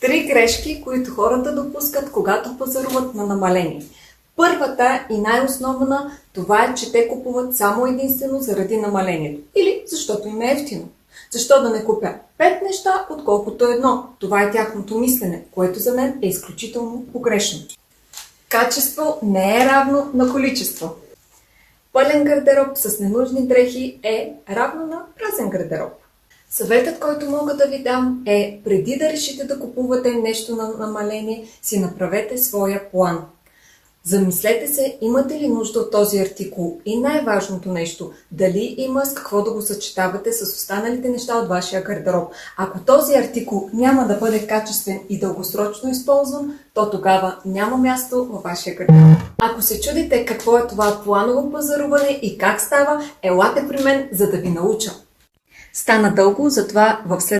Три грешки, които хората допускат, когато пазаруват на намаление. Първата и най-основна, това е, че те купуват само единствено заради намалението. Или защото им е ефтино. Защо да не купя 5 неща, отколкото едно? Това е тяхното мислене, което за мен е изключително погрешно. Качество не е равно на количество. Пълен гардероб с ненужни дрехи е равно на празен гардероб. Съветът, който мога да ви дам е, преди да решите да купувате нещо на намаление, си направете своя план. Замислете се, имате ли нужда от този артикул и най-важното нещо, дали има с какво да го съчетавате с останалите неща от вашия гардероб. Ако този артикул няма да бъде качествен и дългосрочно използван, то тогава няма място във вашия гардероб. Ако се чудите какво е това планово пазаруване и как става, елате при мен, за да ви науча. Стана дълго, затова в